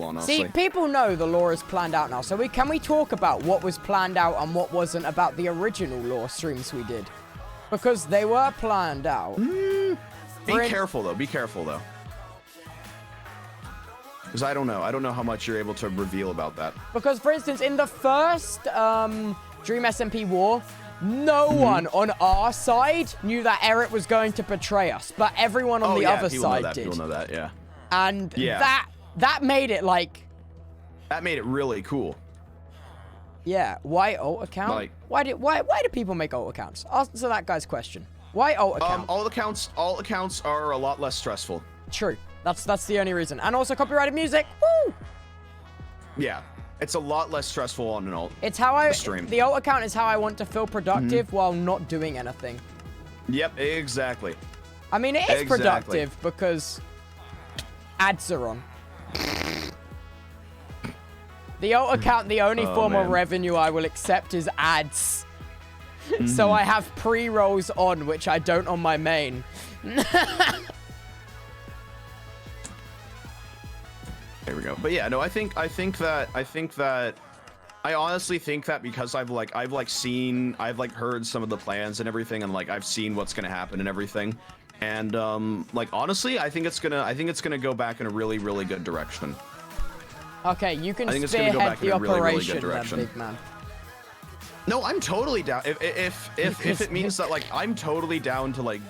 honestly. See, people know the lore is planned out now, so can we talk about what was planned out and what wasn't about the original lore streams we did? Because they were planned out. Be careful, though. Be careful, though. Because I don't know. I don't know how much you're able to reveal about that. Because, for instance, in the first Dream SMP war, no one on our side knew that Eric was going to betray us, but everyone on the other side did. People know that, yeah. And that made it like... That made it really cool. Yeah. Why alt account? Like, why do people make alt accounts? Answer that guy's question. Why alt account? Alt accounts are a lot less stressful. True. That's the only reason. And also copyrighted music. Woo! Yeah. It's a lot less stressful on an alt. It's how stream. The alt account is how I want to feel productive while not doing anything. Yep, exactly. I mean, it is productive because ads are on. The alt account, the only form of revenue I will accept is ads. So I have pre-rolls on, which I don't on my main. There we go. But yeah, no, I honestly think that because I've heard some of the plans and everything, and like I've seen what's gonna happen and everything, and like honestly, I think it's gonna go back in a really, really good direction. Okay, you can spearhead the operation, then, big man. No, I'm totally down. If it means that like I'm totally down to like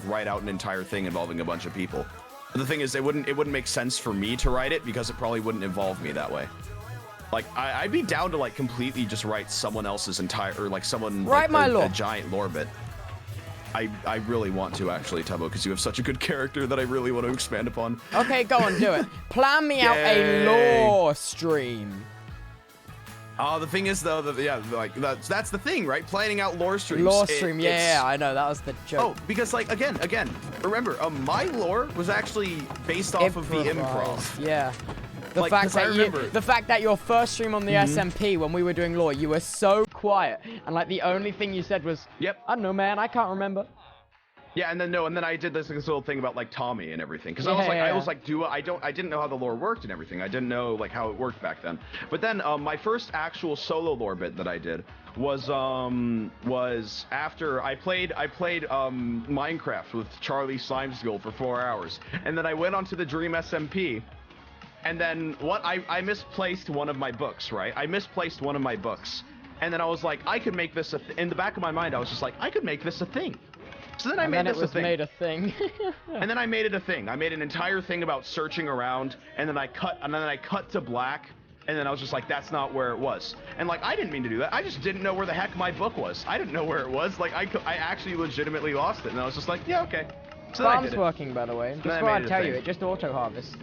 write out an entire thing involving a bunch of people. But the thing is, it wouldn't make sense for me to write it because it probably wouldn't involve me that way. Like I'd be down to like completely just write someone else's entire a giant lore bit. I really want to actually, Tubbo, because you have such a good character that I really want to expand upon. Okay, go on, do it. Plan me out a lore stream. The thing is though that that's the thing, right? Planning out lore streams. Lore stream, yeah, I know that was the joke. Oh, because like again, remember, my lore was actually based off of the improv. Yeah. The fact that your first stream on the SMP when we were doing lore, you were so quiet, and like the only thing you said was, "Yep, I don't know, man, I can't remember." Yeah, and then I did this little thing about like Tommy and everything, because I didn't know how the lore worked and everything. I didn't know like how it worked back then. But then my first actual solo lore bit that I did was after I played Minecraft with Charlie Slimeskull for 4 hours, and then I went onto the Dream SMP. And then I misplaced one of my books, right? I misplaced one of my books. And then I was like, I could make this in the back of my mind, I was just like, I could make this a thing. So then I made this a thing. Made a thing. And then I made it a thing. I made an entire thing about searching around, and then I cut to black, and then I was just like, that's not where it was. And like, I didn't mean to do that. I just didn't know where the heck my book was. I didn't know where it was. Like, I actually legitimately lost it, and I was just like, yeah, okay. So Farm's working, by the way. Just thought I'd tell you, it just auto-harvest.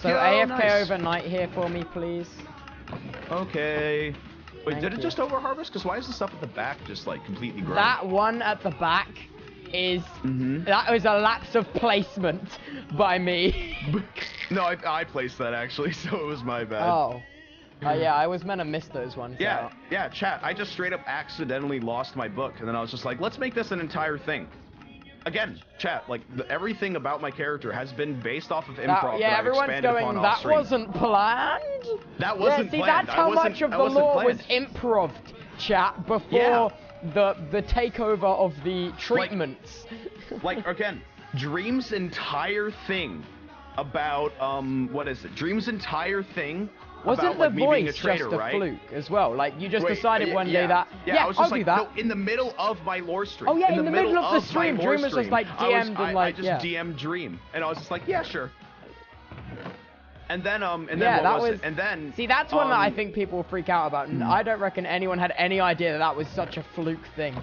So AFK overnight here for me, please. Okay. Wait, did it just over-harvest? Because why is the stuff at the back just like completely grown? That one at the back is... That was a lapse of placement by me. No, I placed that actually, so it was my bad. Oh. Yeah, I was meant to miss those ones. Yeah, yeah, chat. I just straight up accidentally lost my book, and then I was just like, let's make this an entire thing. Again, chat, like, everything about my character has been based off of improv. Yeah, everyone's going, that wasn't planned? That wasn't planned. See, that's how much of the lore was improv, chat, before the takeover of the treatments. Like, again, Dream's entire thing about, what is it? Dream's entire thing wasn't about, the like, voice me being a traitor, just a fluke as well? Like, you just decided one day that... Yeah, I was just I'll like, do that. No, in the middle of my lore stream. Oh, yeah, in the middle of the stream, Dream was just, like, DM'd and, like, I just DM'd Dream, and I was just like, yeah, sure. And then, And then... See, that's one that I think people freak out about, and I don't reckon anyone had any idea that that was such a fluke thing.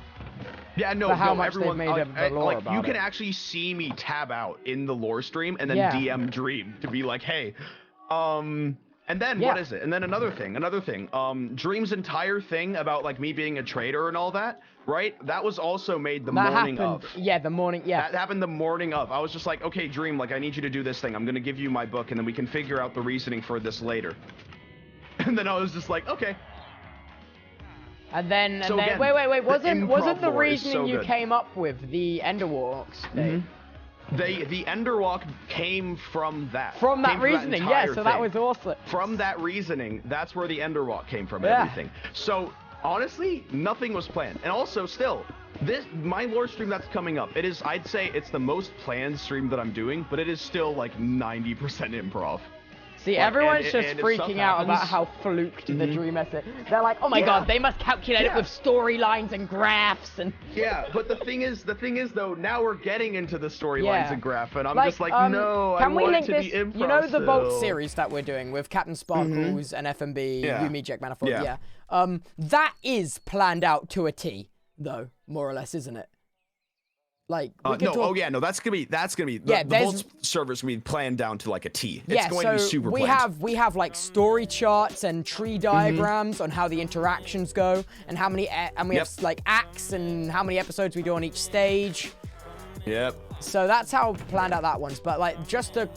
Yeah, no, everyone made the lore about you can actually see me tab out in the lore stream and then DM Dream to be like, hey, and then what is it? And then another thing. Dream's entire thing about like me being a traitor and all that, right? That was also made the morning of. Yeah, the morning. Yeah. That happened the morning of. I was just like, okay, Dream, like I need you to do this thing. I'm gonna give you my book, and then we can figure out the reasoning for this later. And then I was just like, okay. And then, wait. Wasn't the reasoning you came up with the Enderwalks thing? The Enderwalk came from that. From that reasoning, yeah, so that was awesome. From that reasoning, that's where the Enderwalk came from and everything. So, honestly, nothing was planned. And also, still, my lore stream that's coming up, I'd say it's the most planned stream that I'm doing, but it is still like 90% improv. See, everyone's just freaking out about how fluked the Dream SMP. They're like, oh my god, they must calculate it with storylines and graphs and... Yeah, but the thing is though, now we're getting into the storylines and graph, and I'm just like, no, I want it to be improv. You know the Bolt series that we're doing with Captain Sparkles and FMB, Yumi, Jack Manifold, that is planned out to a T, though, more or less, isn't it? Like, that's gonna be the Volt server's gonna be planned down to like a T. It's going to be super planned. We have like story charts and tree diagrams on how the interactions go and how many and we have like acts and how many episodes we do on each stage. Yep. So that's how planned out that one's. But like just to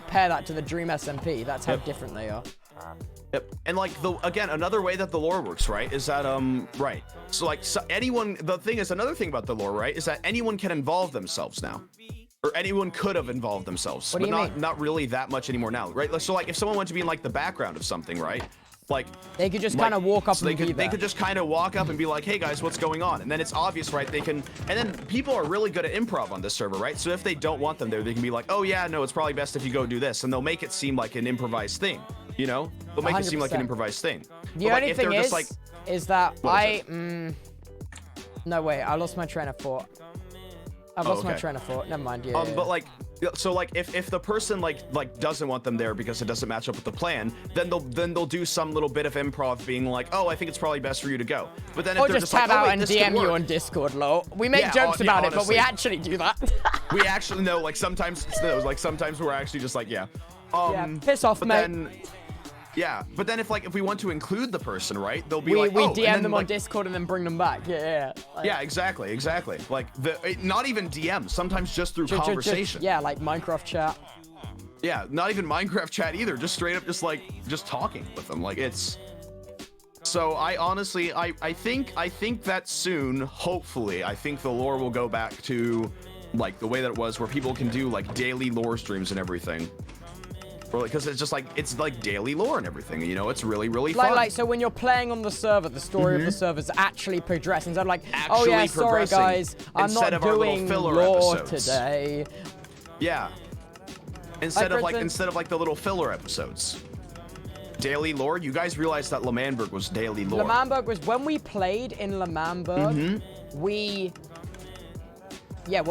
pair that to the Dream SMP, that's how different they are. Yep. And like again, another way that the lore works, right, is that so like another thing about the lore, right, is that anyone can involve themselves now. Or anyone could have involved themselves. What do you mean? Not really that much anymore now, right? So like if someone wanted to be in like the background of something, right? Like they could just kind of walk up and be there. They could just kind of walk up and be like, hey guys, what's going on? And then it's obvious, right? And then people are really good at improv on this server, right? So if they don't want them there, they can be like, oh yeah, no, it's probably best if you go do this. And they'll make it seem like an improvised thing, you know? They'll make 100%. It seem like an improvised thing. The only thing is that no, wait, I lost my train of thought. I've lost my train of thought. Never mind. But like, so like if the person like doesn't want them there because it doesn't match up with the plan, then they'll do some little bit of improv being like, oh, I think it's probably best for you to go. But then if they're just tab like, out and DM you on Discord, lol. We make jokes about it, but we actually do that. We actually know, like sometimes we're actually just like, piss off, mate. But then if we want to include the person, right, they'll be like, we DM them on Discord and then bring them back. Exactly. Like not even DM, sometimes just through conversation. Like Minecraft chat. Yeah, not even Minecraft chat either. Just straight up, just talking with them. Like it's. So I honestly, I think that soon, hopefully, I think the lore will go back to like the way that it was, where people can do like daily lore streams and everything. Because it's like daily lore and everything, you know, it's really fun. Like so when you're playing on the server, the story of the server's actually progressing. Instead of like, oh yeah, sorry guys, I'm not doing lore today. Yeah. Instead of like the little filler episodes. Daily lore. You guys realize that Manburg was daily lore. Manburg was when we played in Manburg. When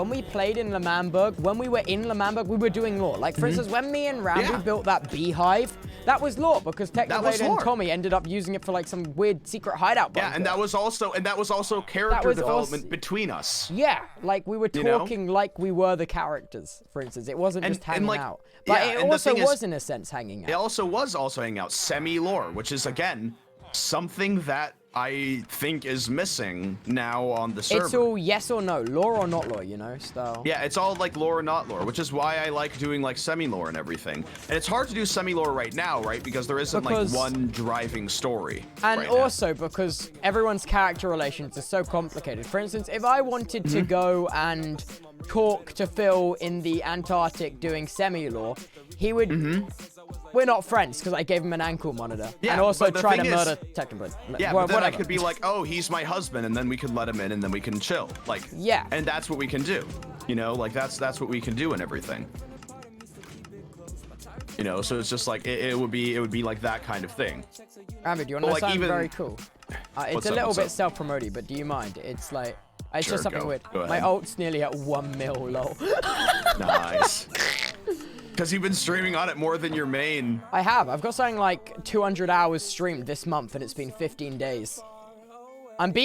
we played in Manburg, when we were in Manburg, we were doing lore. Like, for instance, when me and Ranboo built that beehive, that was lore because Technoblade and Tommy ended up using it for like some weird secret hideout bunker. Yeah, and that was also character development between us. Yeah, like we were talking like we were the characters, for instance. It wasn't just hanging out. But it also was, in a sense, hanging out. It also was hanging out. Semi-lore, which is, again, something that I think is missing now on the server. It's all yes or no, lore or not lore, you know, style. Yeah, it's all like lore or not lore, which is why I like doing like semi-lore and everything. And it's hard to do semi-lore right now, right? Because there isn't like one driving story. And also because everyone's character relations are so complicated. For instance, if I wanted to go and talk to Phil in the Antarctic doing semi-lore, he would... We're not friends because I gave him an ankle monitor and also tried to murder Technoblade. Yeah, but then I could be like, oh, he's my husband, and then we could let him in, and then we can chill. Like, and that's what we can do. You know, like that's what we can do and everything. You know, so it's just like it would be like that kind of thing. Ranboo, do you want to know something very cool? It's a little bit self-promoting, but do you mind? It's like it's just something weird. My ult's nearly at 1 mil, lol. Nice. Because you've been streaming on it more than your main. I have. I've got something like 200 hours streamed this month, and it's been 15 days. I'm beating